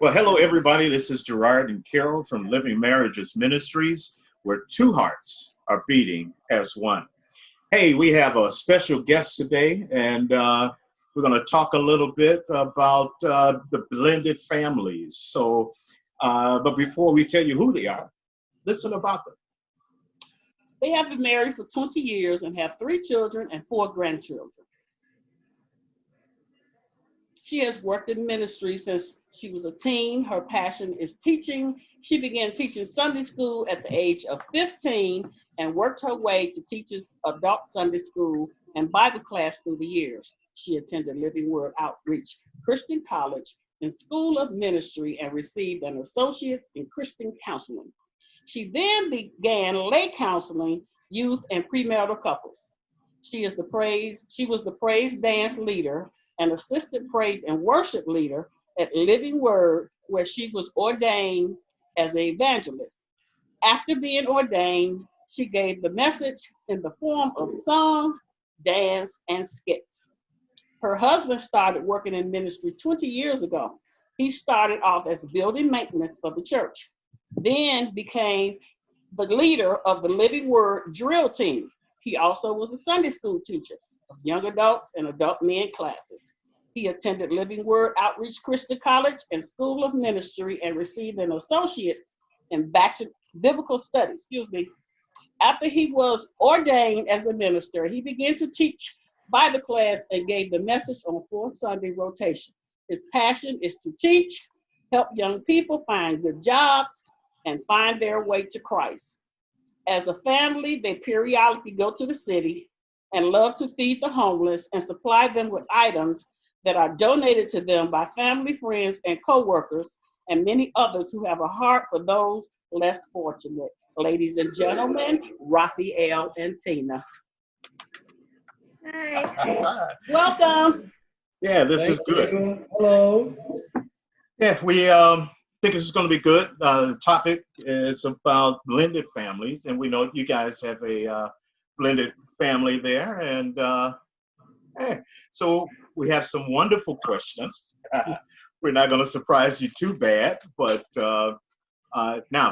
Well, hello, everybody. This is Gerard and Carol from Living Marriages Ministries, where two hearts are beating as one. Hey, we have a special guest today, and we're going to talk a little bit about the blended families. So, but before we tell you who they are, listen about them. They have been married for 20 years and have 3 children and 4 grandchildren. She has worked in ministry since she was a teen. Her passion is teaching. She began teaching Sunday school at the age of 15 and worked her way to teachers adult Sunday school and Bible class through the years. She attended Living Word Outreach Christian College and School of Ministry and received an associate's in Christian counseling. She then began lay counseling youth and premarital couples. She was the praise dance leader and assistant praise and worship leader at Living Word, where she was ordained as an evangelist. After being ordained, she gave the message in the form of song, dance, and skits. Her husband started working in ministry 20 years ago. He started off as building maintenance for the church, then became the leader of the Living Word drill team. He also was a Sunday school teacher of young adults and adult men classes. He attended Living Word Outreach Christian College and School of Ministry and received an associate's in biblical studies. After he was ordained as a minister, he began to teach Bible class and gave the message on 4th Sunday rotation. His passion is to teach, help young people find good jobs, and find their way to Christ. As a family, they periodically go to the city and love to feed the homeless and supply them with items that are donated to them by family, friends, and co-workers, and many others who have a heart for those less fortunate. Ladies and gentlemen, Raphael and Tina. Hi. Welcome. Yeah, this is good. Hello. Yeah, we think this is going to be good. The topic is about blended families, and we know you guys have a blended family there, and so we have some wonderful questions. We're not going to surprise you too bad, but now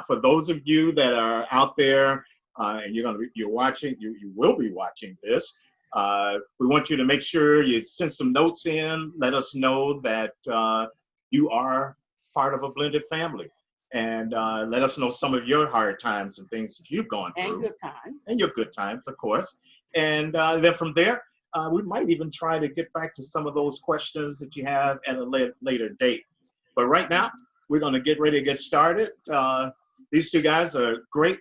for those of you that are out there and you're watching, you will be watching this. We want you to make sure you send some notes in. Let us know that you are part of a blended family, and let us know some of your hard times and things that you've gone through. And good times. And your good times, of course. And then from there, we might even try to get back to some of those questions that you have at a later date. But right now, we're going to get ready to get started. These two guys are great.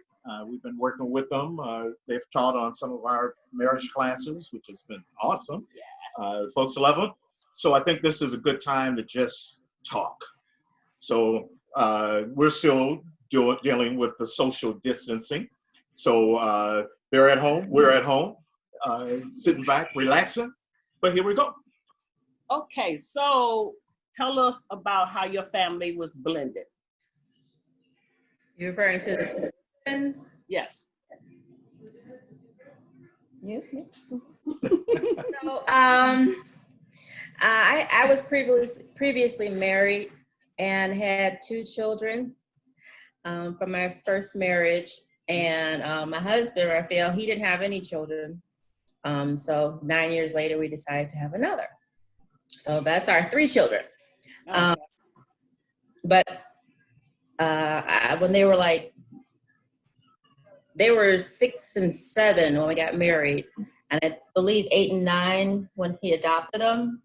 We've been working with them. They've taught on some of our marriage classes, which has been awesome. Yes. Folks love them. So I think this is a good time to just talk. So we're still dealing with the social distancing. So they're at home, we're at home, sitting back, relaxing. But here we go. Okay, so tell us about how your family was blended. You're referring to the children? Yes. Yeah. So I was previously married and had 2 children from my first marriage. And my husband, Raphael, he didn't have any children. So 9 years later, we decided to have another. So that's our 3 children. Okay. But when they were 6 and 7 when we got married, and I believe 8 and 9 when he adopted them.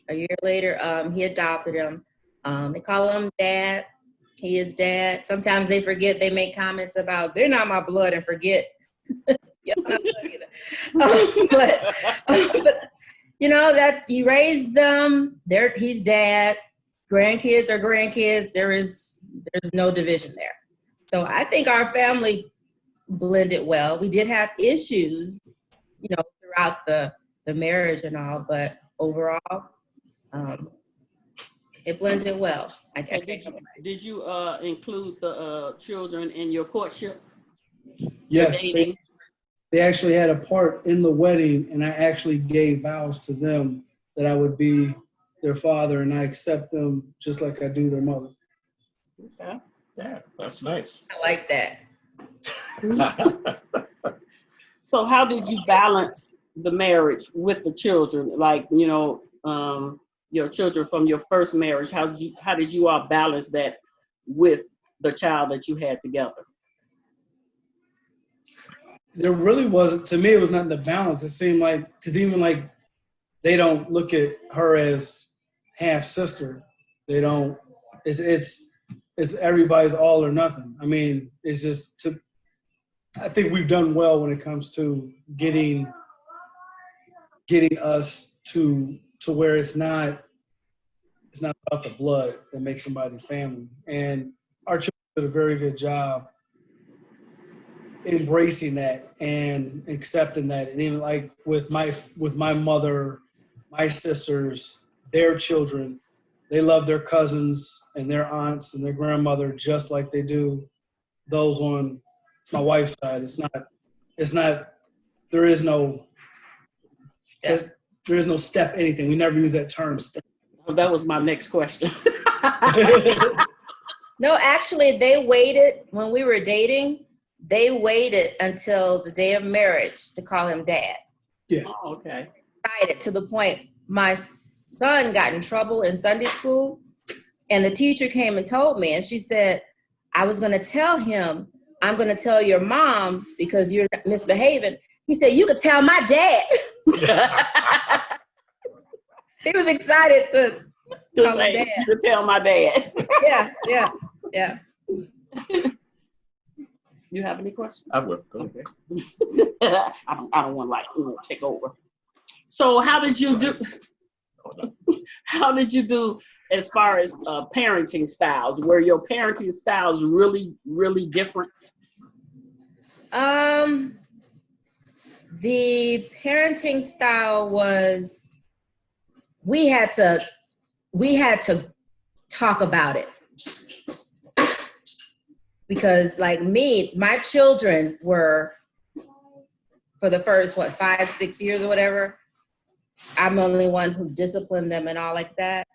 A year later, he adopted them. They call him Dad. He is Dad. Sometimes they forget. They make comments about they're not my blood and forget. Yeah, not blood either. But you know that you raised them. He's Dad. Grandkids are grandkids. There's no division there. So I think our family blended well. We did have issues, throughout the marriage and all, but overall, it blended well. Did you include the children in your courtship? Yes, they actually had a part in the wedding, and I actually gave vows to them that I would be their father, and I accept them just like I do their mother. Okay. Yeah, that's nice. I like that. So how did you balance the marriage with the children? Like, you know, your children from your first marriage, how did you all balance that with the child that you had together? There really wasn't, to me, it was nothing to balance. It seemed like, because even like, they don't look at her as half sister. They don't, it's everybody's all or nothing. I mean, it's just, I think we've done well when it comes to getting us to where it's not about the blood that makes somebody family. And our children did a very good job embracing that and accepting that. And even like with my mother, my sisters, their children, they love their cousins and their aunts and their grandmother just like they do those on my wife's side. There is no step anything. We never use that term step. Well, that was my next question. No, actually, they waited when we were dating. They waited until the day of marriage to call him dad. Yeah. Oh, okay. Excited to the point my son got in trouble in Sunday school, and the teacher came and told me, and she said, I was going to tell him, I'm going to tell your mom because you're misbehaving. He said, you could tell my dad. He was excited to tell say, dad. you could tell my dad. Yeah. You have any questions? I will. Go ahead. I don't want to take over. So how did you do? How did you do as far as parenting styles? Were your parenting styles really, really different? The parenting style was we had to talk about it. Because like me, my children were, for the first, 5, 6 years or whatever, I'm the only one who disciplined them and all like that.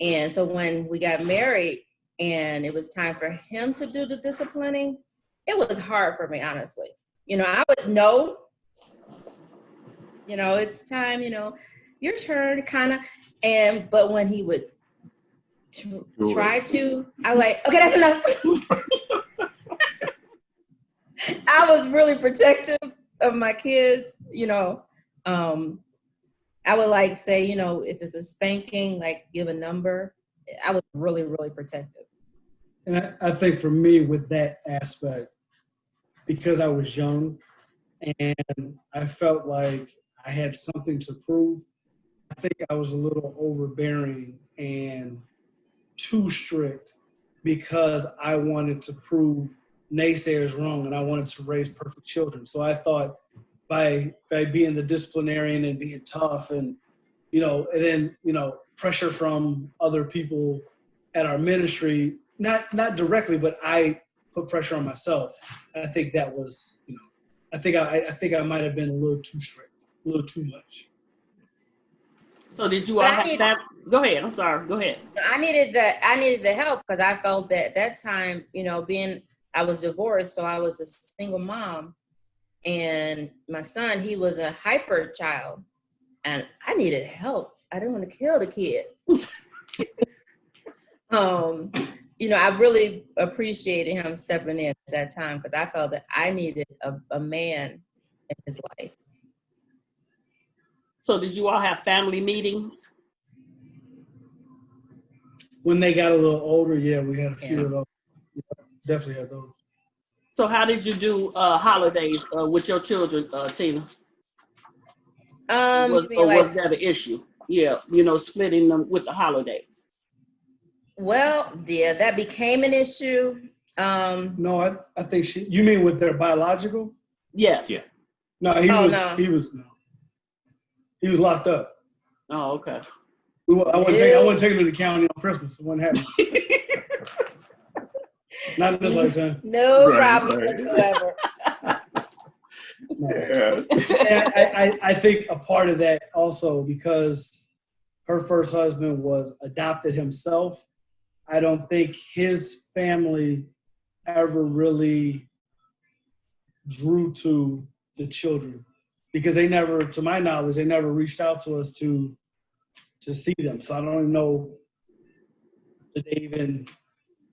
And so when we got married and it was time for him to do the disciplining, it was hard for me, honestly. You know, I would know, you know, it's time, you know, your turn kind of. But when he would try to, I like, okay, that's enough. I was really protective of my kids, you know. I would like say, you know, if it's a spanking, like give a number. I was really, really protective. And I think for me with that aspect, because I was young and I felt like I had something to prove, I think I was a little overbearing and too strict because I wanted to prove naysayers wrong and I wanted to raise perfect children. So I thought by being the disciplinarian and being tough and, you know, and then, you know, pressure from other people at our ministry, not directly, but I put pressure on myself. I think that was, you know, I think I might have been a little too strict, a little too much. So did you all have that? Go ahead. I'm sorry. Go ahead. I needed the help because I felt that at that time, you know, I was divorced, so I was a single mom. And my son, he was a hyper child. And I needed help. I didn't want to kill the kid. You know, I really appreciated him stepping in at that time because I felt that I needed a man in his life. So did you all have family meetings? When they got a little older, yeah, we had a few of those. Yeah, definitely had those. So how did you do holidays with your children, Tina? Was that an issue? Yeah, you know, splitting them with the holidays. Well, yeah, that became an issue. No, I think you mean with their biological? Yes. Yeah. No, he was locked up. Oh, okay. I wouldn't take him to the county on Christmas. It wouldn't happen. Not this lifetime. No problem whatsoever. No. And I think a part of that also because her first husband was adopted himself. I don't think his family ever really drew to the children because they never, to my knowledge, they never reached out to us to see them. So I don't even know that did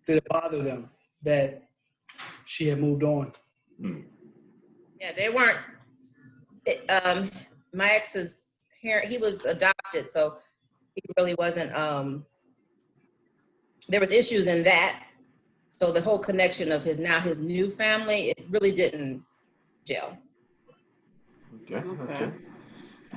it bother them that she had moved on. Yeah, they weren't. My ex's parent, he was adopted, so he really wasn't. There was issues in that, so the whole connection of his new family, it really didn't gel. Okay.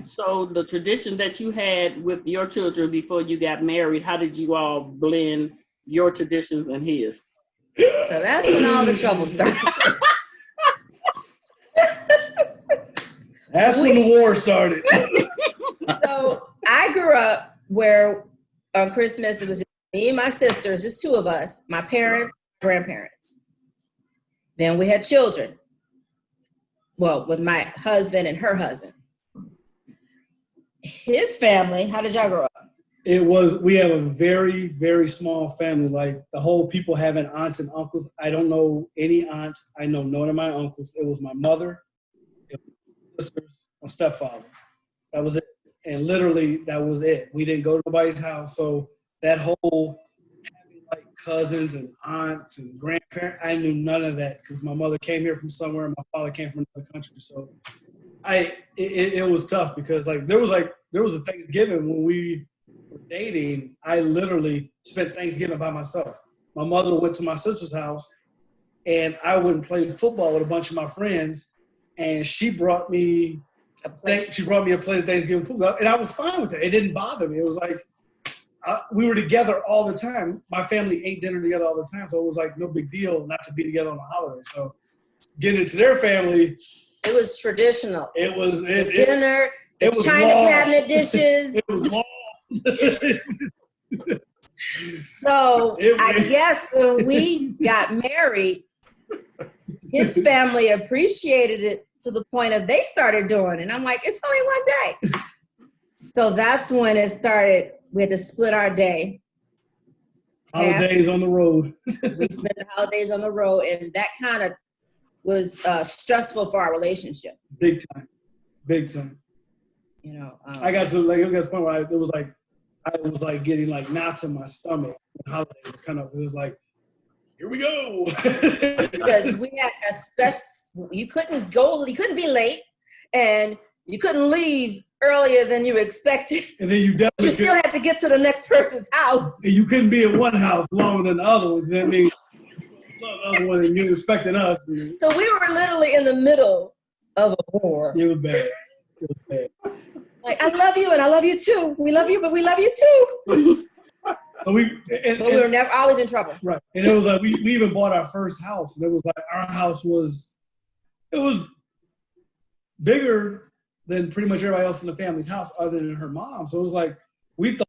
So the tradition that you had with your children before you got married, how did you all blend your traditions and his? So that's when all the trouble started. That's when the war started. So I grew up where on Christmas it was just me and my sisters, just two of us, my parents, grandparents. Then we had children. Well, with my husband and her husband. His family, how did y'all grow up? We have a very, very small family. Like the whole people having aunts and uncles. I don't know any aunts. I know none of my uncles. It was my mother, it was my sisters, my stepfather. That was it. And literally that was it. We didn't go to nobody's house. So that whole having like cousins and aunts and grandparents, I knew none of that because my mother came here from somewhere and my father came from another country. So it was tough because there was a Thanksgiving when we were dating. I literally spent Thanksgiving by myself. My mother went to my sister's house and I went and played football with a bunch of my friends, and she brought me a plate of Thanksgiving food, and I was fine with it. It didn't bother me. It was like we were together all the time. My family ate dinner together all the time, so it was like no big deal not to be together on the holiday. So getting into their family, it was traditional. It was dinner, the China cabinet dishes. It was long. So I guess when we got married, his family appreciated it to the point of they started doing it. And I'm like, it's only one day. So that's when it started. We had to split our day. Holidays on the road. We spent the holidays on the road, and that kind of was stressful for our relationship. Big time. You know, I got to the point where I was getting knots in my stomach when holidays were coming up, because it was like, here we go. Because we had a special, you couldn't be late, and you couldn't leave earlier than you expected. And then you still had to get to the next person's house. And you couldn't be in one house longer than the other one. That means the other one and you expecting us. So we were literally in the middle of a war. It was bad. Like, I love you and I love you too. We love you, but we love you too. So we were never always in trouble. Right. And it was like we even bought our first house, and it was like our house was bigger than pretty much everybody else in the family's house other than her mom. So it was like we thought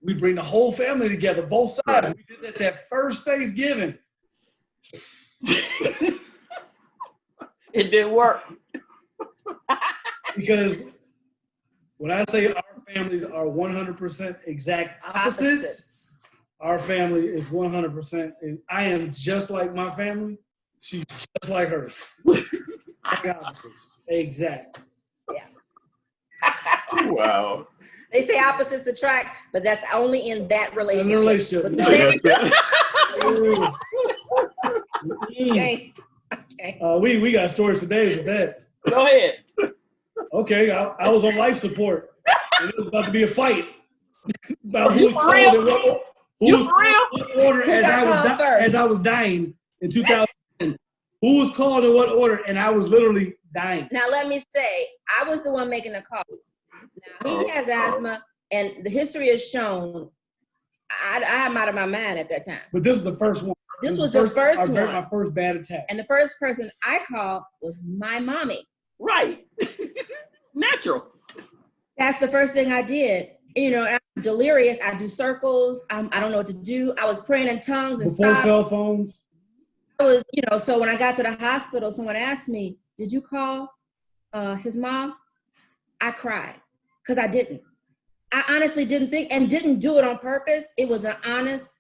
we'd bring the whole family together, both sides. Right. We did that first Thanksgiving. It didn't work. Because when I say our families are 100% exact opposites, our family is 100%, and I am just like my family. She's just like hers. Like opposites. Exact. Yeah. Wow. They say opposites attract, but that's only in that relationship. In a relationship. Okay. We got stories for days with that. Go ahead. Okay, I was on life support, and it was about to be a fight about who was called in what order as I was dying in 2010. Who was called in what order, and I was literally dying. Now let me say, I was the one making the calls. Now he has asthma, and the history has shown I'm out of my mind at that time. But this is the first one. This was the first one. My first bad attack. And the first person I called was my mommy. Right. Natural. That's the first thing I did. You know, I'm delirious. I do circles. I don't know what to do. I was praying in tongues and before stopped. Cell phones. I was, so when I got to the hospital, someone asked me, "Did you call his mom?" I cried because I didn't. I honestly didn't think and didn't do it on purpose. It was an honest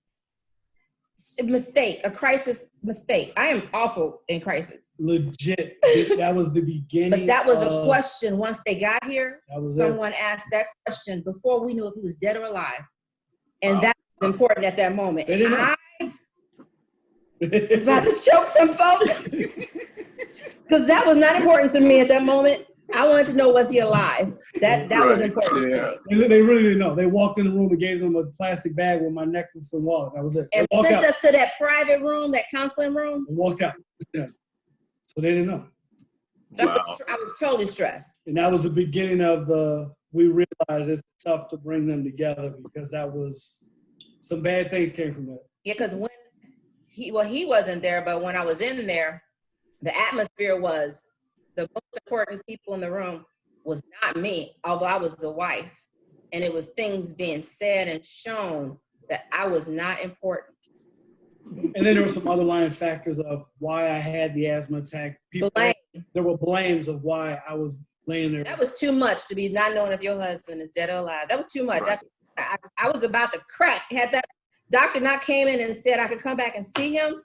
mistake, a crisis mistake. I am awful in crisis. Legit. That was the beginning. But that was a question once they got here. Someone it. asked that question before we knew if he was dead or alive. And that was important at that moment. They didn't know. I was about to choke some folks. Because that was not important to me at that moment. I wanted to know, was he alive? That was important to me. They really didn't know. They walked in the room and gave them a plastic bag with my necklace and wallet. That was it. And sent us to that private room, that counseling room. And walked out. So they didn't know. So I was totally stressed. And that was the beginning of we realized it's tough to bring them together because that was, some bad things came from that. Yeah, because when he wasn't there, but when I was in there, the atmosphere was, the most important people in the room was not me, although I was the wife. And it was things being said and shown that I was not important. And then there were some underlying factors of why I had the asthma attack. There were blames of why I was laying there. That was too much to be not knowing if your husband is dead or alive. That was too much. Right. I was about to crack. Had that doctor not came in and said I could come back and see him,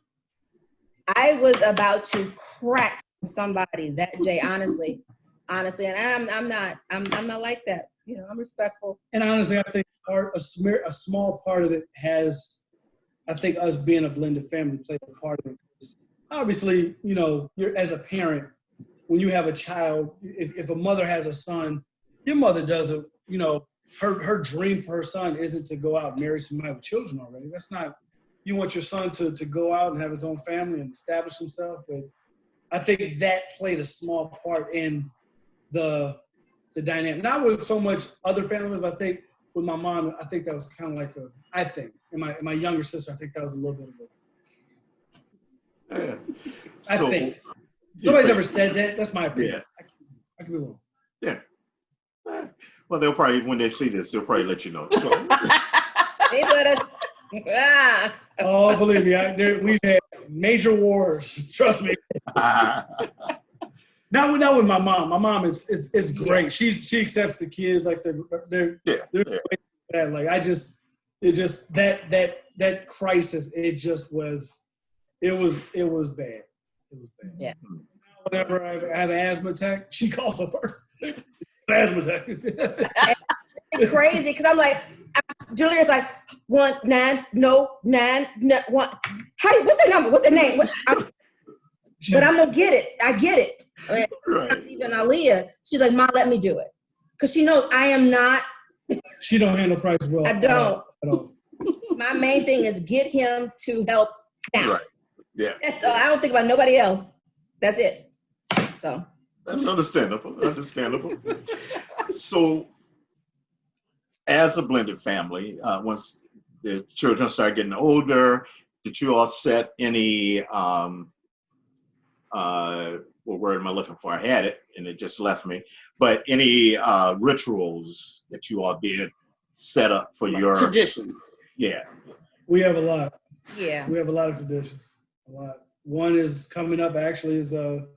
I was about to crack somebody that day, honestly. And I'm not like that. You know, I'm respectful. And honestly, I think a small part of it has, I think us being a blended family played a part of it. Obviously, you know, you're as a parent, when you have a child, if a mother has a son, your mother doesn't, you know, her dream for her son isn't to go out and marry somebody with children already. That's not, you want your son to go out and have his own family and establish himself. But I think that played a small part in the dynamic. Not with so much other family members, but I think with my mom, I think that was kind of like and my younger sister, I think that was a little bit of it. I think. Nobody's ever said that. That's my opinion. Yeah. I could be wrong. Yeah. Well, they'll probably, when they see this, they'll probably let you know. So. They let us. Oh, believe me, we've had major wars. Trust me. Not with my mom. My mom, it's great. Yeah. She accepts the kids like they're like that crisis. It was bad. Yeah. Whenever I have an asthma attack, she calls her first. Asthma attack. It's crazy because I'm like, Julia's like 19, no 9, 1. What's her number? What's her name? But I'm gonna get it. I get it. Right. Even Aaliyah, she's like, Mom, let me do it, because she knows I am not. She don't handle price well. I don't. At all. My main thing is get him to help now. Right. Yeah. That's all. I don't think about nobody else. That's it. So. That's understandable. So, as a blended family, once the children start getting older, did you all set any, what word am I looking for? I had it and it just left me. But any rituals that you all did set up for your traditions? Yeah. We have a lot. Yeah. We have a lot of traditions. A lot. One is coming up actually is the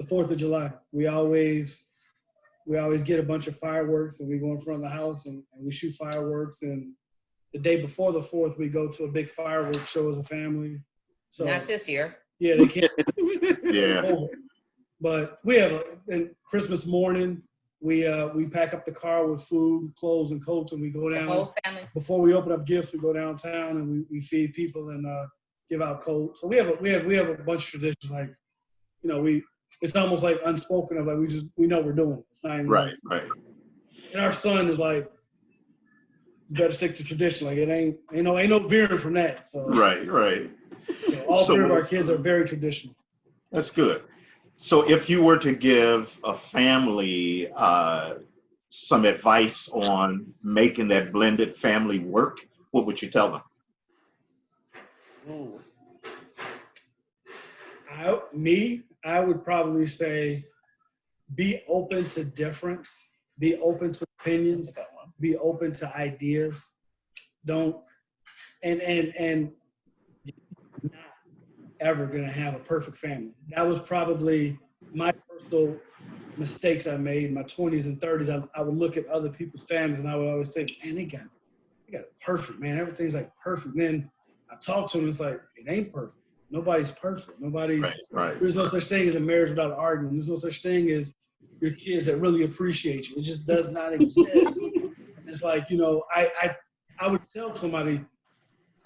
4th of July. We always get a bunch of fireworks and we go in front of the house and we shoot fireworks. And the day before the 4th, we go to a big fireworks show as a family. So not this year. Yeah, they can't. Yeah. But we have Christmas morning. We pack up the car with food, clothes, and coats, and we go down. The whole family. Before we open up gifts, we go downtown and we feed people and give out coats. So we have a bunch of traditions, like, you know, it's almost like unspoken of, like, we know we're doing it. It's not even right. And our son is like, you better stick to tradition. Like, it ain't no veering from that. So right. You know, all three of our kids are very traditional. That's good. So if you were to give a family some advice on making that blended family work, what would you tell them? I would probably say be open to difference, be open to opinions, be open to ideas. And not ever gonna have a perfect family. That was probably my personal mistakes I made in my 20s and 30s, I would look at other people's families and I would always think, man, they got it perfect, man. Everything's like perfect. And then I talk to them, it's like, it ain't perfect. Nobody's perfect. Right. There's no such thing as a marriage without arguing. There's no such thing as your kids that really appreciate you. It just does not exist. And it's like, you know, I would tell somebody,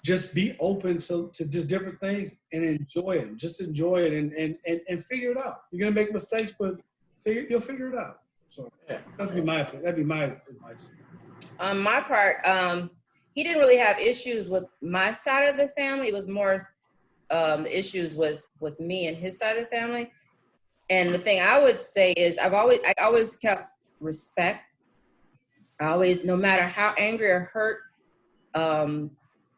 just be open to just different things and enjoy it. Just enjoy it and figure it out. You're gonna make mistakes, but you'll figure it out. So that'd be my opinion. That'd be my advice. On my part, he didn't really have issues with my side of the family. It was more the issues was with me and his side of the family. And the thing I would say is I always kept respect. No matter how angry or hurt,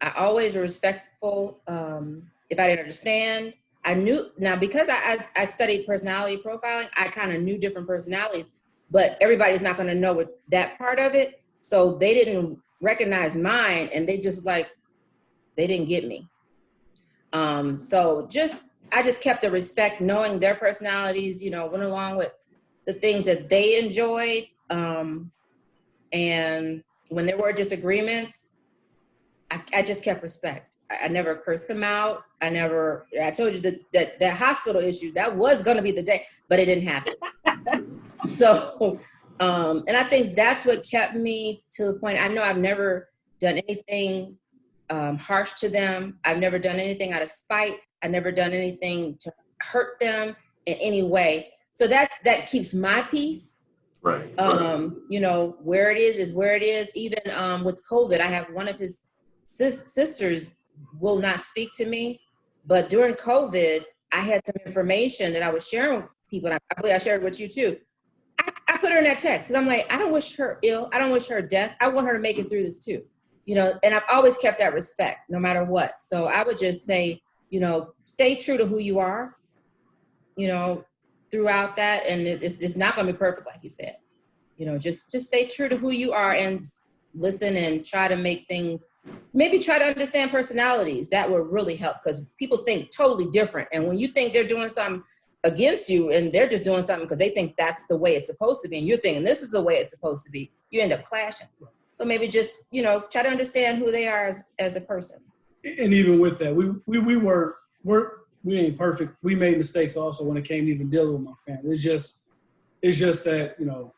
I always was respectful. If I didn't understand, I knew. Now, because I studied personality profiling, I kind of knew different personalities, but everybody's not going to know what that part of it. So they didn't recognize mine, and they didn't get me. So I just kept the respect, knowing their personalities, you know, went along with the things that they enjoyed. And when there were disagreements, I just kept respect. I never cursed them out. I told you that hospital issue, that was going to be the day, but it didn't happen. So, and I think that's what kept me to the point. I know I've never done anything harsh to them. I've never done anything out of spite. I've never done anything to hurt them in any way. So that keeps my peace. Right. You know, where it is where it is. Even with COVID, I have one of his sisters will not speak to me, but during COVID, I had some information that I was sharing with people, and I believe I shared with you too. I put her in that text, because I'm like, I don't wish her ill. I don't wish her death. I want her to make it through this too. You know, and I've always kept that respect no matter what. So I would just say, you know, stay true to who you are, you know, throughout that. And it's not going to be perfect, like you said. You know, just stay true to who you are and listen and try to make things, maybe try to understand personalities. That will really help, because people think totally different. And when you think they're doing something against you and they're just doing something because they think that's the way it's supposed to be, and you're thinking this is the way it's supposed to be, you end up clashing. So maybe just, you know, try to understand who they are as a person. And even with that, we ain't perfect. We made mistakes also when it came to even dealing with my family. It's just that, you know,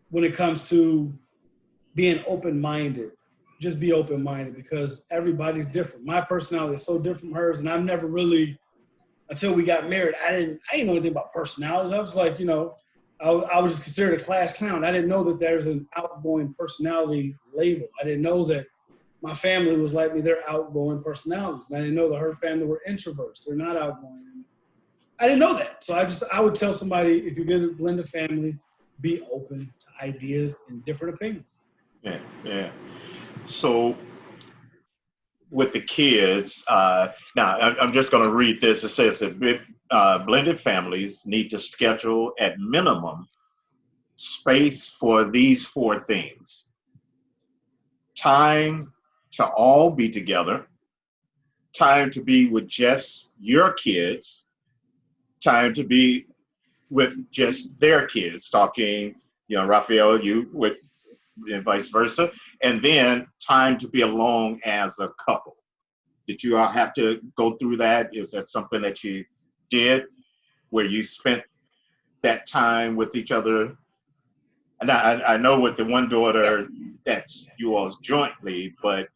when it comes to being open-minded, just be open-minded, because everybody's different. My personality is so different from hers, and I've never really, until we got married, I didn't know anything about personality. I was like, you know, I was just considered a class clown. I didn't know that there's an outgoing personality label. I didn't know that my family was like me. They're outgoing personalities. And I didn't know that her family were introverts. They're not outgoing. I didn't know that. So I would tell somebody, if you're going to blend a family, be open to ideas and different opinions. Yeah. So with the kids, now I'm just going to read this. It says that blended families need to schedule at minimum space for these 4 things: time to all be together, time to be with just your kids, time to be with just their kids, talking, you know, Raphael, you with, and vice versa, and then time to be alone as a couple. Did you all have to go through that? Is that something that you did, where you spent that time with each other? And I know with the one daughter, that's you all's jointly, but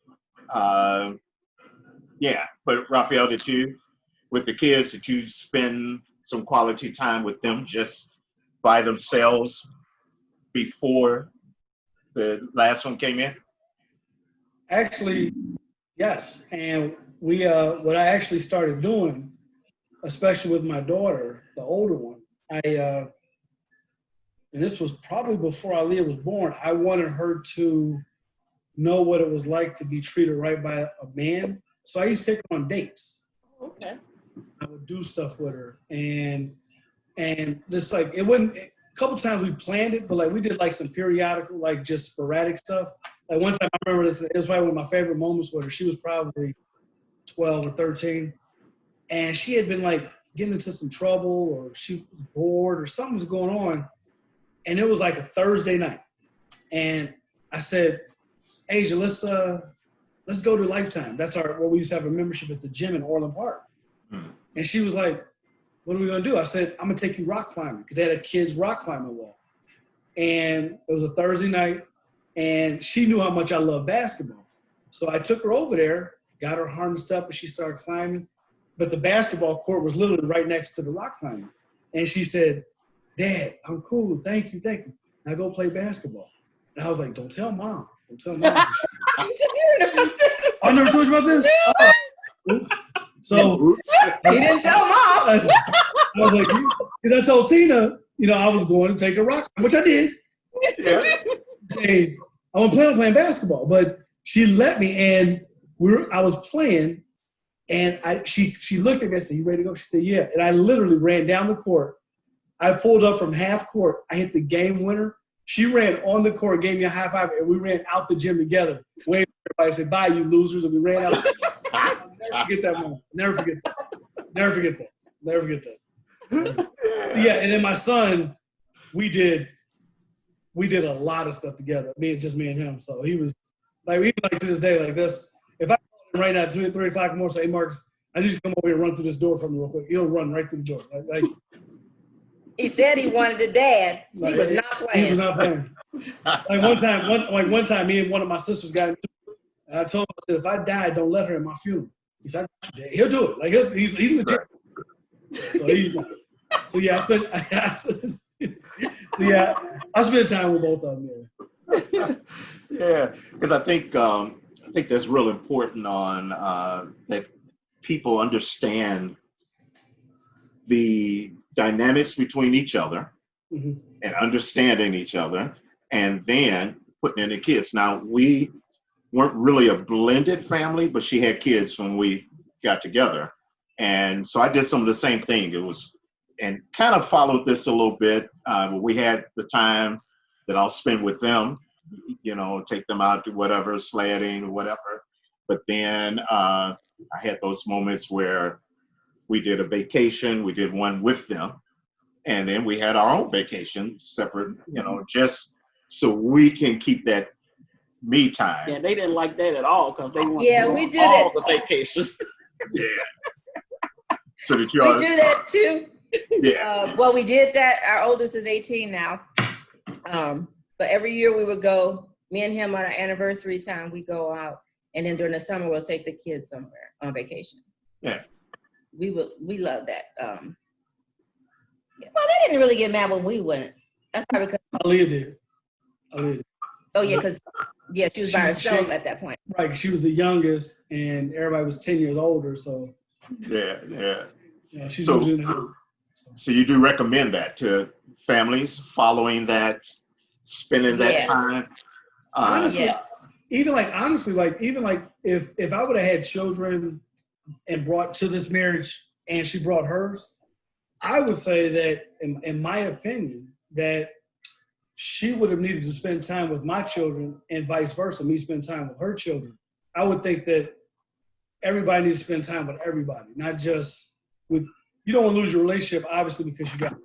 yeah. But Raphael, did you, with the kids, did you spend some quality time with them just by themselves before the last one came in? Actually, yes. And we, what I actually started doing, especially with my daughter, the older one, and this was probably before Aaliyah was born, I wanted her to know what it was like to be treated right by a man. So I used to take her on dates. Okay. I would do stuff with her, and just like, it wouldn't, a couple times we planned it, but like we did like some periodical, like just sporadic stuff. Like one time I remember this, it was probably one of my favorite moments with her. She was probably 12 or 13, and she had been like getting into some trouble, or she was bored, or something was going on. And it was like a Thursday night. And I said, Asia, let's go to Lifetime. That's where we used to have a membership at the gym in Orland Park. And she was like, what are we gonna do? I said, I'm gonna take you rock climbing, because they had a kids rock climbing wall. And it was a Thursday night, and she knew how much I love basketball. So I took her over there, got her harnessed up, and she started climbing. But the basketball court was literally right next to the rock climbing. And she said, Dad, I'm cool, thank you. Now go play basketball. And I was like, don't tell Mom. Don't tell Mom. I'm just hearing about this. I never told you about this? Oh. So He didn't tell Mom. I was like, because I told Tina, I was going to take a rock, which I did. Yeah. Say, I want to plan on playing basketball, but she let me, and I was playing, and she looked at me and said, you ready to go? She said, yeah. And I literally ran down the court. I pulled up from half court. I hit the game winner. She ran on the court, gave me a high five, and we ran out the gym together. Waved at everybody, said, bye, you losers, and we ran out. I'll never forget that moment. Never forget that. Yeah, and then my son, we did a lot of stuff together. Me and him. So he was even to this day, like this. If I call him right now at 2 or 3 o'clock in the morning, say, hey, Marcus, I need you to come over here and run through this door for me real quick. He'll run right through the door. He said he wanted a dad. He was not playing. He was not playing. One time, me and one of my sisters got into it. And I told him, I said, if I die, don't let her in my funeral. He said, I got you, Dad. He'll do it. He's legit. So yeah, I spent time with both of them. Yeah, because I think that's real important on that people understand the dynamics between each other and understanding each other, and then putting in the kids. Now, we weren't really a blended family, but she had kids when we got together. And so I did some of the same thing. And kind of followed this a little bit. We had the time that I'll spend with them, take them out to whatever, sledding or whatever. But then I had those moments where we did a vacation, we did one with them, and then we had our own vacation separate, just so we can keep that me time. Yeah, they didn't like that at all, because they wanted we did all the vacations. Yeah. So did you We do that too. Yeah. Well, we did that. Our oldest is 18 now. But every year we would go, me and him on our anniversary time, we go out. And then during the summer, we'll take the kids somewhere on vacation. Yeah. We love that. Well, they didn't really get mad when we went. That's probably because Aaliyah did. Oh yeah, because she was by herself at that point. Right, she was the youngest, and everybody was 10 years older. So Yeah. She's So- usually in the house. So you do recommend that to families, following that, spending that Yes. time? Honestly, Yes. even if I would have had children and brought to this marriage and she brought hers, I would say that in my opinion, that she would have needed to spend time with my children and vice versa, me spend time with her children. I would think that everybody needs to spend time with everybody, not just with, you don't want to lose your relationship, obviously, because you got it.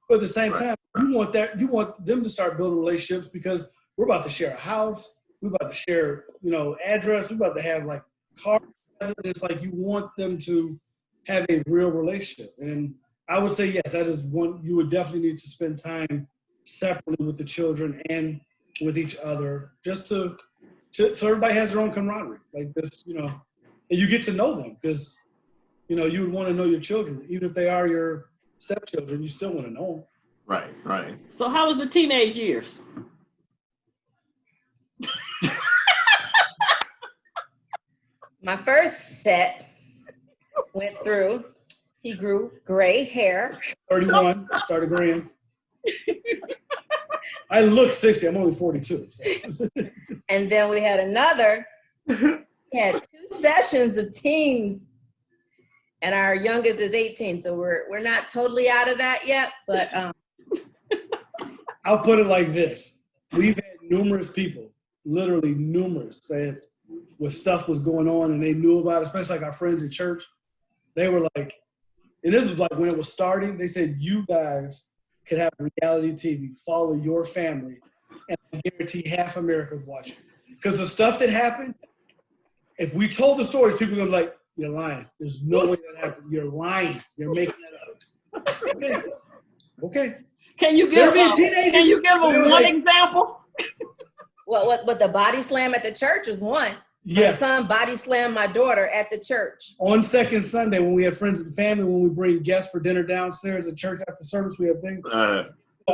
But at the same time, you want them to start building relationships, because we're about to share a house, we're about to share, address, we're about to have like cars. It's like you want them to have a real relationship. And I would say, yes, that is one, you would definitely need to spend time separately with the children and with each other, just so everybody has their own camaraderie. Like this, and you get to know them, because, you would want to know your children. Even if they are your stepchildren, you still want to know them. Right. So how was the teenage years? My first set went through. He grew gray hair. 31, started graying. I look 60. I'm only 42. So. And then we had another. We had 2 sessions of teens, and our youngest is 18. So we're not totally out of that yet, but I'll put it like this. We've had numerous people, literally numerous, said when stuff was going on and they knew about it, especially like our friends at church. They were like, and this was like when it was starting, they said, you guys could have reality TV, follow your family, and I guarantee half America would watch it. Because the stuff that happened, if we told the stories, people are going to be like, you're lying. There's no way that happened. You're lying. You're making that up. Okay. Okay. Can you give Can you give one example? Well, what the body slam at the church was one. Yeah. My son body slammed my daughter at the church. On second Sunday, when we have friends of the family, when we bring guests for dinner downstairs at church after service, we have things.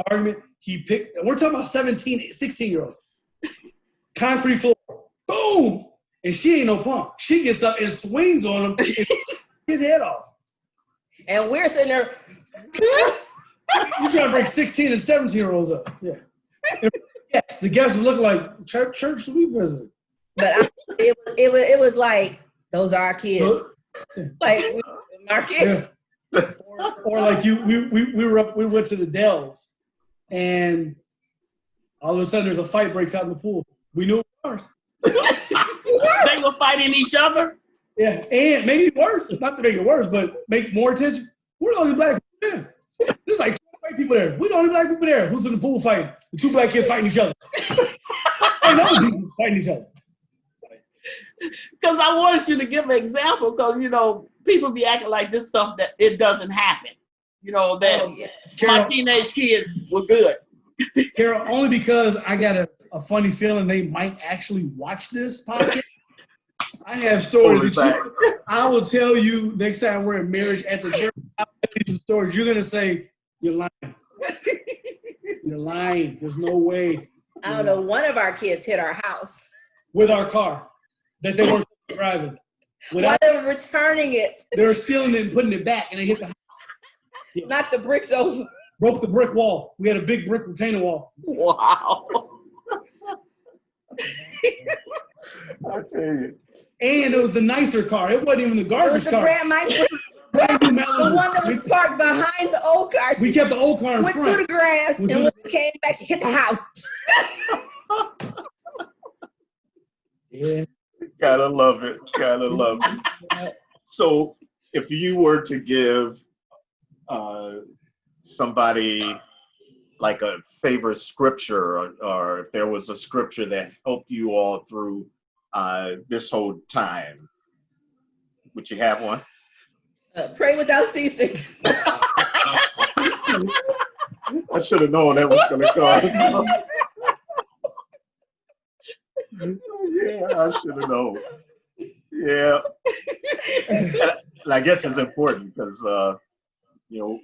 Argument. He picked, and we're talking about 17, 16-year-olds. Concrete floor. Boom. And she ain't no punk. She gets up and swings on him and his head off. And we're sitting there. You trying to break 16 and 17-year-olds up. Yeah. Yes, the guests look like church we visited. But it was like, those are our kids. Like, our kids. Yeah. Or like we went to the Dells, and all of a sudden there's a fight breaks out in the pool. We knew it was ours. They were fighting each other. Yeah, and maybe worse, not to make it worse, but make more attention. We're the only black people there. There's like 2 white people there. We're the only black people there. Who's in the pool fighting? The 2 black kids fighting each other. And those people fighting each other. Because I wanted you to give an example, because people be acting like this stuff that it doesn't happen. That my teenage kids were good. Carol, only because I got a funny feeling they might actually watch this podcast. I have stories I will tell you next time we're in marriage at the church. I'll tell you some stories. You're gonna say you're lying. You're lying. There's no way. I don't know. One of our kids hit our house with our car that they weren't driving. Without them returning it. They were stealing it and putting it back, and they hit the house. Yeah. Knocked the bricks over. Broke the brick wall. We had a big brick retaining wall. Wow. I tell you. And it was the nicer car. It wasn't even the garbage car. The one that was parked behind the old car. We kept the old car in front. Went through the grass, and when we came back, she hit the house. Yeah. Gotta love it. Gotta love it. So if you were to give somebody like a favorite scripture, or if there was a scripture that helped you all through this whole time, would you have one? Pray without ceasing. I should have known that was going to come. Yeah, I should have known. Yeah. And I guess it's important because,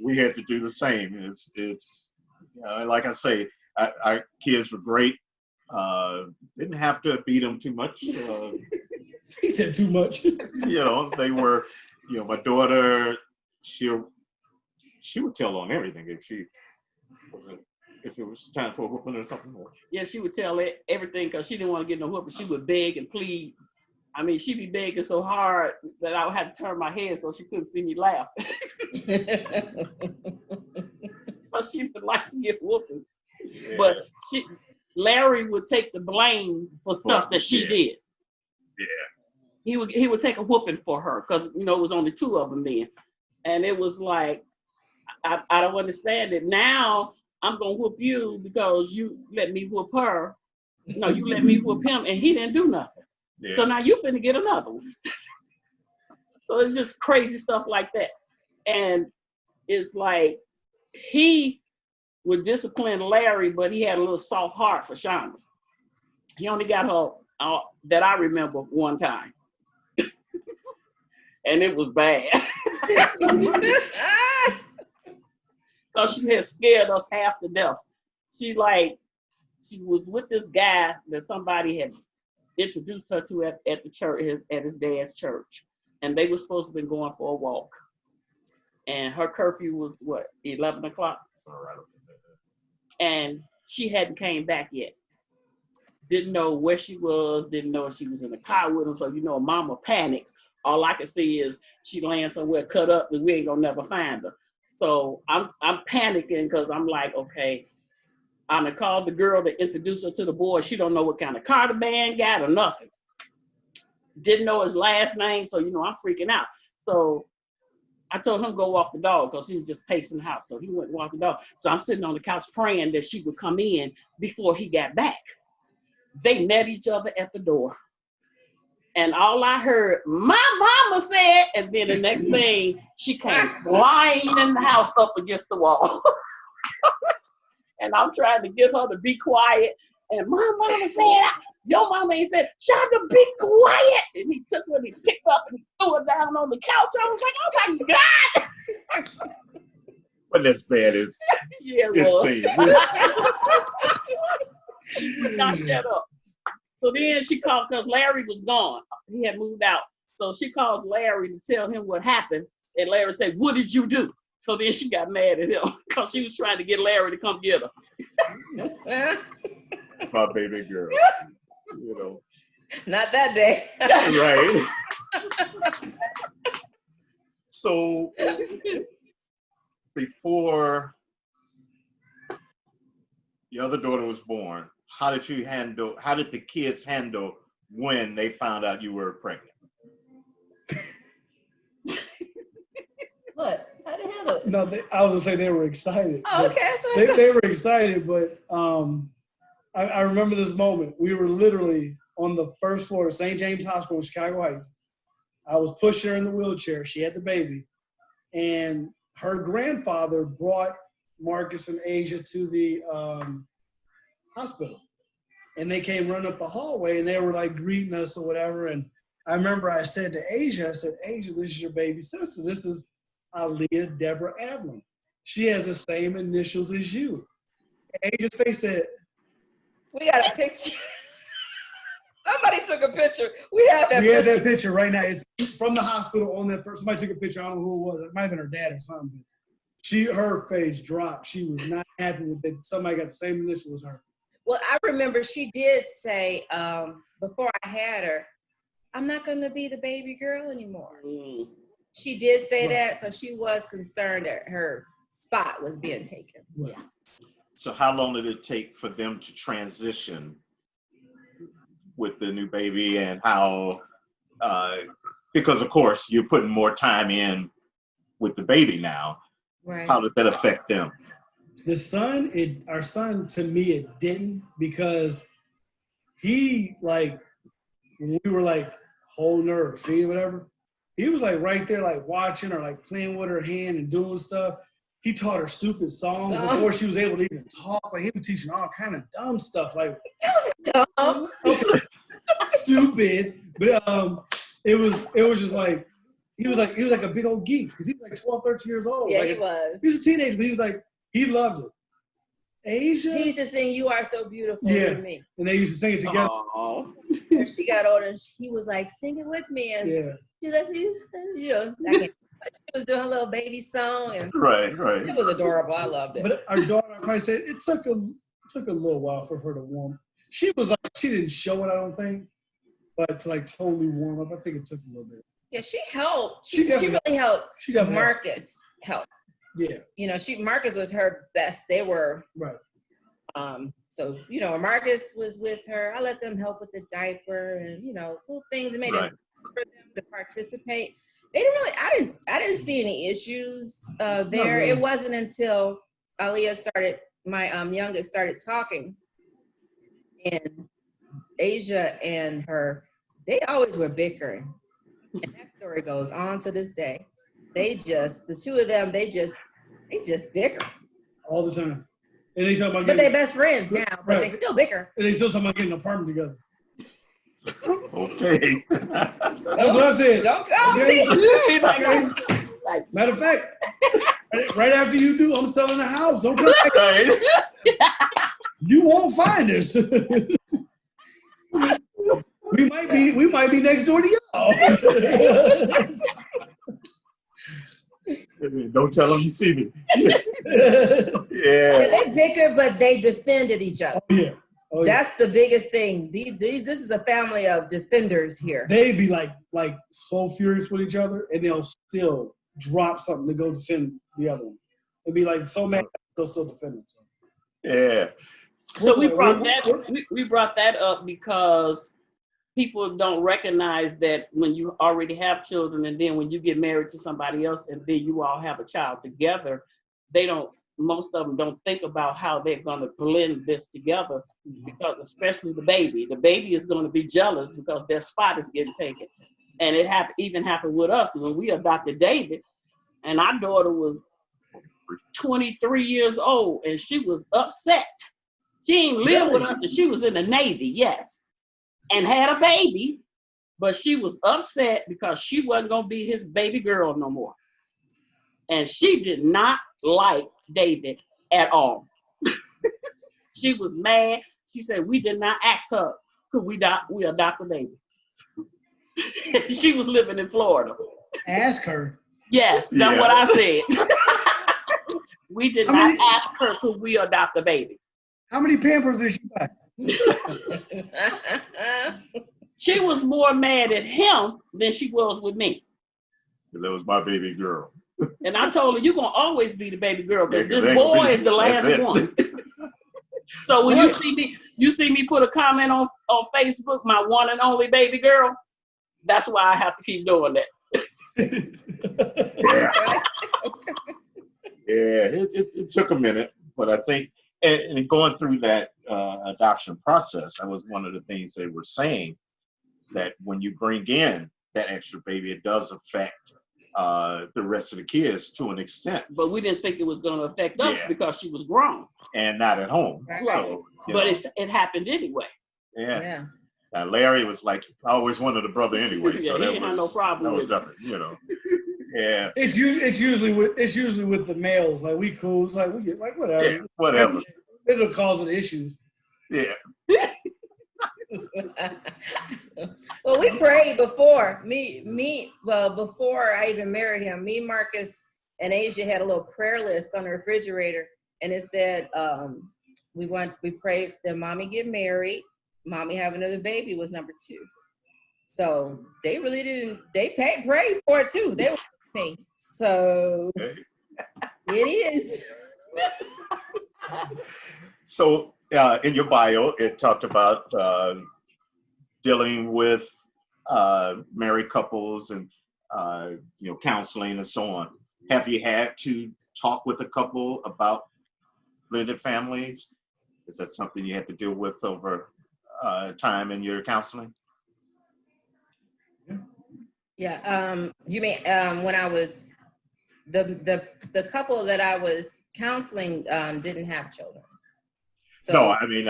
we had to do the same. It's like I say, our kids were great. Didn't have to beat them too much. He said too much. They were, my daughter, she would tell on everything if it was time for a whooping or something. Yeah, she would tell everything because she didn't want to get no whooping. She would beg and plead. I mean, she'd be begging so hard that I would have to turn my head so she couldn't see me laugh. But she would like to get whooping. Yeah. But Larry would take the blame for stuff that she did. Yeah. He would take a whooping for her because, it was only 2 of them then. And it was like, I don't understand it. Now I'm going to whoop you because you let me whoop her. No, you let me whoop him and he didn't do nothing. Yeah. So now you finna get another one. So it's just crazy stuff like that. And it's like he would discipline Larry, but he had a little soft heart for Shonda. He only got her, that I remember, one time. And it was bad. Because she had scared us half to death. She was with this guy that somebody had introduced her to at the church, at his dad's church. And they were supposed to have been going for a walk. And her curfew was 11 o'clock? And she hadn't came back yet. Didn't know where she was, didn't know if she was in the car with him. So, mama panicked. All I could see is she laying somewhere cut up and we ain't gonna never find her. So I'm panicking because I'm like, okay, I'm gonna call the girl to introduce her to the boy. She don't know what kind of car the man got or nothing. Didn't know his last name, so I'm freaking out. So I told him go walk the dog because he was just pacing the house. So he went and walked the dog. So I'm sitting on the couch praying that she would come in before he got back. They met each other at the door. And all I heard, my mama said, and then the next thing, she came flying in the house up against the wall. And I'm trying to get her to be quiet. And my mama said, your mama ain't said, Shonda, be quiet. And he took her and he picked up and he threw her down on the couch. I was like, oh my God. But as bad as Yeah, it was. seems. She would not shut up. So then she called because Larry was gone. He had moved out. So she calls Larry to tell him what happened. And Larry said, what did you do? So then she got mad at him because she was trying to get Larry to come get her. It's my baby girl. You know. Not that day. Right. So before your other daughter was born, how did the kids handle when they found out you were pregnant? What? How did they handle it? No, I was gonna say they were excited. Oh, okay. That's what They were excited, but I remember this moment. We were literally on the first floor of St. James Hospital in Chicago Heights. I was pushing her in the wheelchair. She had the baby. And her grandfather brought Marcus and Asia to the hospital. And they came running up the hallway and they were like greeting us or whatever. And I remember I said to Asia, Asia, this is your baby sister. This is Aaliyah Deborah Adlam. She has the same initials as you. And Asia's face said, we got a picture. Somebody took a picture. We have that we picture. have that picture right now. It's from the hospital on that person. Somebody took a picture. I don't know who it was. It might have been her dad or something. Her face dropped. She was not happy with that. Somebody got the same initial as her. Well, I remember she did say before I had her, I'm not going to be the baby girl anymore. Mm. She did say that, so she was concerned that her spot was being taken. Right. Yeah. So how long did it take for them to transition with the new baby, and how, because of course you're putting more time in with the baby now. Right. How did that affect them? Our son, to me, it didn't, because he, like, when we were like holding her or feeding whatever, he was like right there, like watching or like playing with her hand and doing stuff. He taught her stupid songs before she was able to even talk. Like, he was teaching all kind of dumb stuff. Like, That was dumb. okay, stupid, but it was just like he was like a big old geek because he was like 12, 13 years old. Yeah, like, he was. He was a teenager, but he was like, he loved it. Asia. He used to sing "You Are So Beautiful" Yeah. to me. And they used to sing it together. Oh. When she got older, and he was like, "Sing it with me," and Yeah. she's like, "You know," she was doing her little baby song, and Right. it was adorable. I loved it. But our daughter, I probably said it took a little while for her to warm. She was like, she didn't show it, I don't think, but to like totally warm up, I think it took a little bit. Yeah, she helped. She She really helped. She definitely Marcus helped. Yeah. You know, Marcus was her best. They were Right. so, you know, Marcus was with her. I let them help with the diaper and, you know, little things that made it for them to participate. They didn't really, I didn't see any issues there. really. It wasn't until Aaliyah started, my youngest started talking, and Asia and her, they always were bickering. And that story goes on to this day. The two of them, they just bicker. All the time. And they talk about But they're best friends now, but Right. they still bicker. And they still talking about getting an apartment together. Okay. That's what I said. Don't call Okay. me. Okay. Matter of fact, right after you do, I'm selling the house. Don't come back. Right. You won't find us. we might be next door to y'all. Don't tell them you see me. Yeah, Yeah. they bicker, but they defended each other. Oh, yeah. Oh, yeah. That's the biggest thing. This is a family of defenders here. They'd be like so furious with each other, and they'll still drop something to go defend the other one. They'd be like so mad they'll still defend them. Yeah. So we brought that up because people don't recognize that when you already have children, and then when you get married to somebody else, and then you all have a child together, most of them don't think about how they're going to blend this together, because especially the baby is going to be jealous because their spot is getting taken. And it even happened with us when we adopted David, and our daughter was 23 years old, and she was upset. She ain't lived with us, and she was in the Navy, yes, and had a baby, but she was upset because she wasn't going to be his baby girl no more. And she did not like David at all. She was mad. She said, we did not ask her, could we adopt a baby? She was living in Florida. Ask her. Yes, that's what I said. We did not ask her, could we adopt a baby? How many Pampers did she buy? She was more mad at him than she was with me. That was my baby girl. And I told her, you're going to always be the baby girl, because Yeah, this boy is the last one. So when you see me put a comment on Facebook, my one and only baby girl, that's why I have to keep doing that. Yeah. Yeah, it took a minute, but I think, and going through that adoption process, that was one of the things they were saying, that when you bring in that extra baby, it does affect the rest of the kids to an extent. But we didn't think it was going to affect us because she was grown. And not at home. Right. So, but it happened anyway. Yeah. Now, Larry was like, I always wanted a brother anyway. Yeah, So he didn't have no problem that was with it. nothing, Yeah. It's usually with the males. Like, we cool. It's like, we get like whatever. Yeah, whatever. It'll cause an issue. Yeah. Well, we prayed before before I even married him. Me, Marcus, and Asia had a little prayer list on the refrigerator, and it said, we prayed that mommy get married, mommy have another baby was number 2. So they really didn't. They prayed for it too. They were me. So it is. So in your bio, it talked about dealing with married couples and counseling and so on. Have you had to talk with a couple about blended families? Is that something you had to deal with over time in your counseling? Yeah. You mean when I was the couple that I was counseling didn't have children. So, no, I mean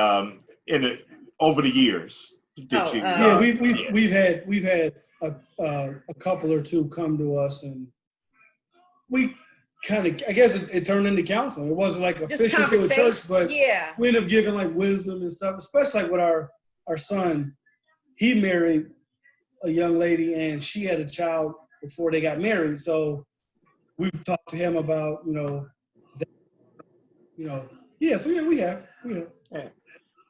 over the years. We've had a couple or two come to us, and we kind of, I guess it turned into counseling. It wasn't like official to a church, but we ended up giving like wisdom and stuff, especially like with our son. He married a young lady, and she had a child before they got married. So we've talked to him about, we have. Yeah.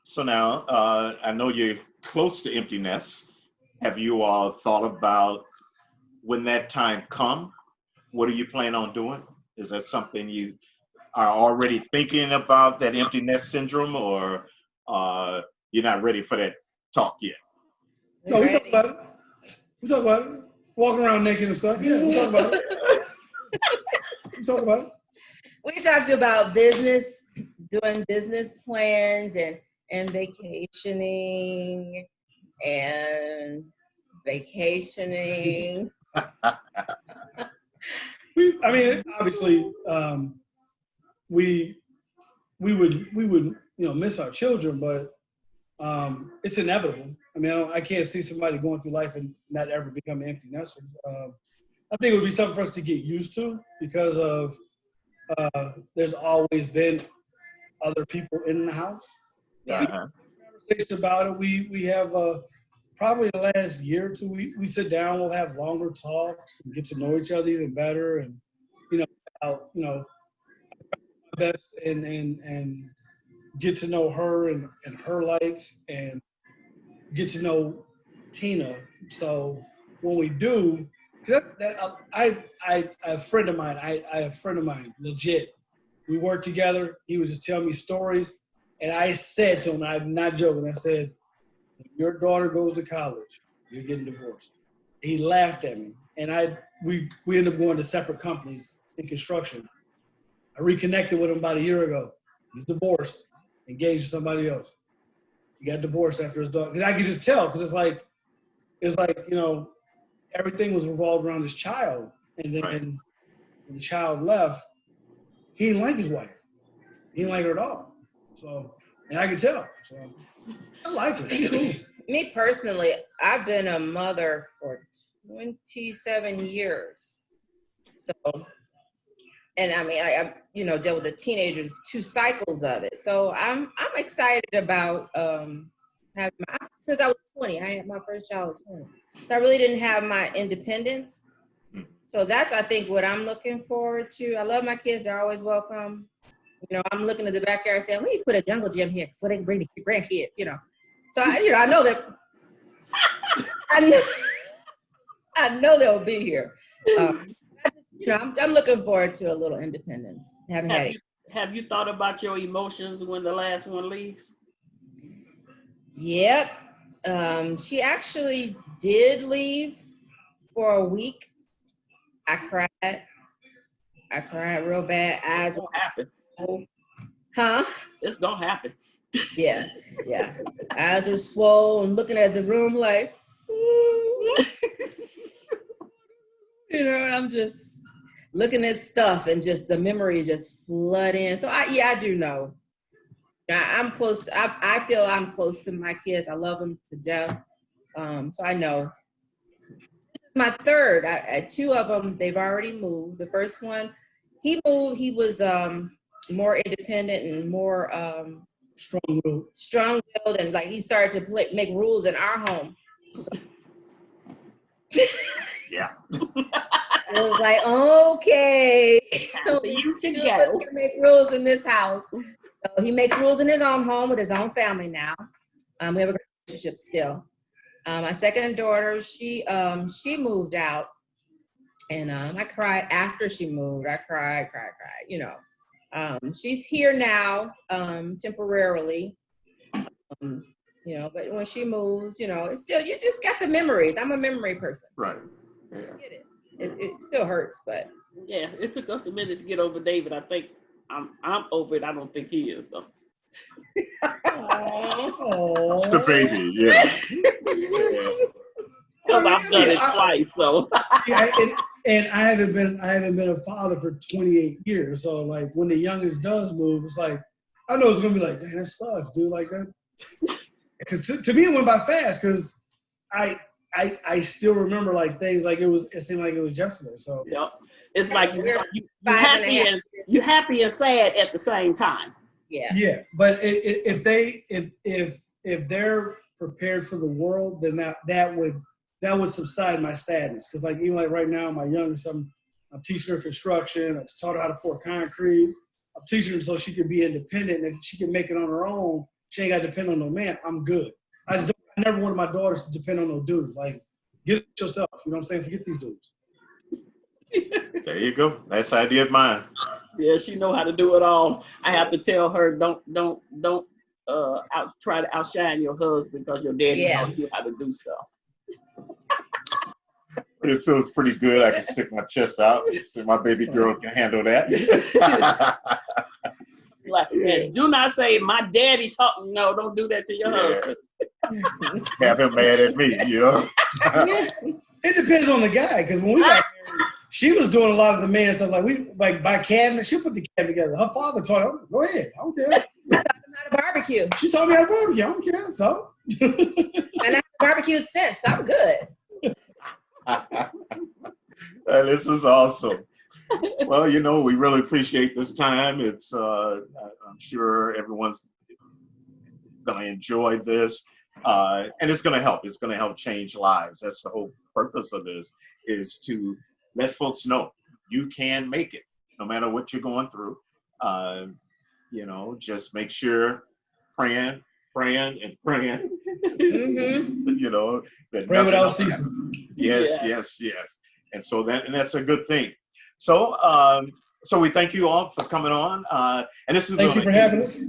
So now, I know you're close to empty nest. Have you all thought about when that time comes, what are you planning on doing? Is that something you are already thinking about, that empty nest syndrome, or you're not ready for that talk yet? No, we talk about it. We talk about it. Walking around naked and stuff. Yeah, we talk about it. We talk about it. We talked about business, doing business plans and vacationing. Obviously, we would miss our children, but it's inevitable. I mean, I can't see somebody going through life and not ever become empty nesters. I think it would be something for us to get used to, because of there's always been other people in the house. Yeah. We have conversations about it. We have probably the last year or two, we sit down, we'll have longer talks and get to know each other even better, and best and get to know her and her likes, and get to know Tina. So when we do, I have a friend of mine, legit. We work together. He was just telling me stories, and I said to him, I'm not joking, I said, Your daughter goes to college, you're getting divorced. He laughed at me, and we ended up going to separate companies in construction. I reconnected with him about a year ago. He's divorced, engaged to somebody else. He got divorced after his daughter. Because I could just tell, because it's like, you know, everything was revolved around his child. And then when the child left, he didn't like his wife. He didn't like her at all. So, and I could tell. So I like her. She's cool. Me personally, I've been a mother for 27 years. So, and I mean, I you know, dealt with the teenagers, 2 cycles of it. So I'm excited about having since I was 20, I had my first child at 20. So I really didn't have my independence. So that's, I think, what I'm looking forward to. I love my kids. They're always welcome. You know, I'm looking at the backyard saying, we need to put a jungle gym here so they can bring the grandkids, you know. So, I know that, I know they'll be here. You know, I'm looking forward to a little independence. Have you thought about your emotions when the last one leaves? Yep. She actually did leave for a week. I cried real bad. Eyes It's gonna happen. Huh? It's gonna happen. Yeah. Eyes were swollen, looking at the room like, you know, and I'm just looking at stuff and just the memories just flood in. So I do know. I'm close to, I feel I'm close to my kids. I love them to death. So I know. My third, 2 of them, they've already moved. The first one, he moved. He was more independent and more strong-willed, and like he started to make rules in our home. So, Yeah. it was like, okay, You can go. let's make rules in this house. So he makes rules in his own home with his own family now. We have a great relationship still. My second daughter, she moved out, and I cried after she moved. I cried, you know. She's here now, temporarily, you know, but when she moves, you know, it's still, you just got the memories. I'm a memory person. Right. Yeah. Get it. It still hurts, but. Yeah, it took us a minute to get over David. I think I'm over it. I don't think he is though. It's the baby, yeah. Because I've done it twice, so. Yeah, and I haven't been a father for 28 years. So like when the youngest does move, it's like I know it's gonna be like, dang, that sucks, dude. Like that, because to me it went by fast. Because I still remember like things like it seemed like it was yesterday. So yeah, it's like you're happy and sad at the same time. Yeah. Yeah, but if they're prepared for the world, then that would subside my sadness. Because like even like right now, my youngest, I'm teaching her construction. I taught her how to pour concrete. I'm teaching her so she can be independent, and if she can make it on her own, she ain't got to depend on no man. I'm good. I never wanted my daughters to depend on no dude. Like, get it yourself. You know what I'm saying? Forget these dudes. There you go. That's the idea of mine. Yeah, she know how to do it all. I have to tell her, don't try to outshine your husband because your daddy taught you how to do stuff. But it feels pretty good. I can stick my chest out so my baby girl can handle that. Like, and do not say my daddy taught me. No, don't do that to your husband. Have him mad at me, you know. It depends on the guy, because when we got married, she was doing a lot of the man stuff. Like we buy cabinet, she'll put the cabinet together. Her father taught her, go ahead, I don't care. How to barbecue. She taught me how to barbecue. I don't care. So And I barbecue since. I'm good. This is awesome. Well, you know, we really appreciate this time. It's I'm sure everyone's gonna enjoy this, and it's gonna help. It's gonna help change lives. That's the whole purpose of this, is to let folks know you can make it, no matter what you're going through. You know, just make sure praying. Mm-hmm. You know, that pray without ceasing. Yes. And so that's a good thing. So we thank you all for coming on. And this is Thank you for having us.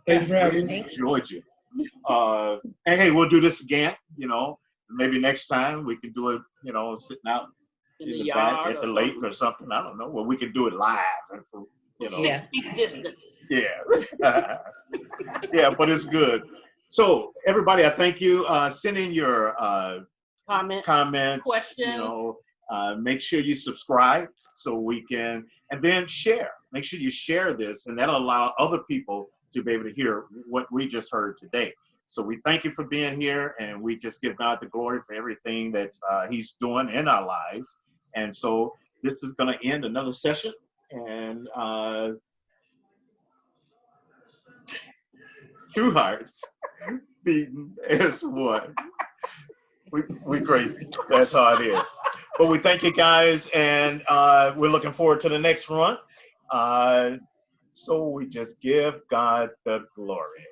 Thank you for having us. Enjoyed you. And hey, we'll do this again. Maybe next time we can do it. Sitting out In in the the back yard at or the lake something. or something. I don't know. Well, we can do it live. Yeah. 6 feet distance. Yeah. Yeah, but it's good. So everybody, I thank you. Send in your Comment. comments. Questions. Make sure you subscribe so we can, and then share. Make sure you share this, and that'll allow other people to be able to hear what we just heard today. So we thank you for being here, and we just give God the glory for everything that He's doing in our lives. And so this is going to end another session, and two hearts beating as one. We crazy. That's how it is. But we thank you guys, and we're looking forward to the next run. So we just give God the glory.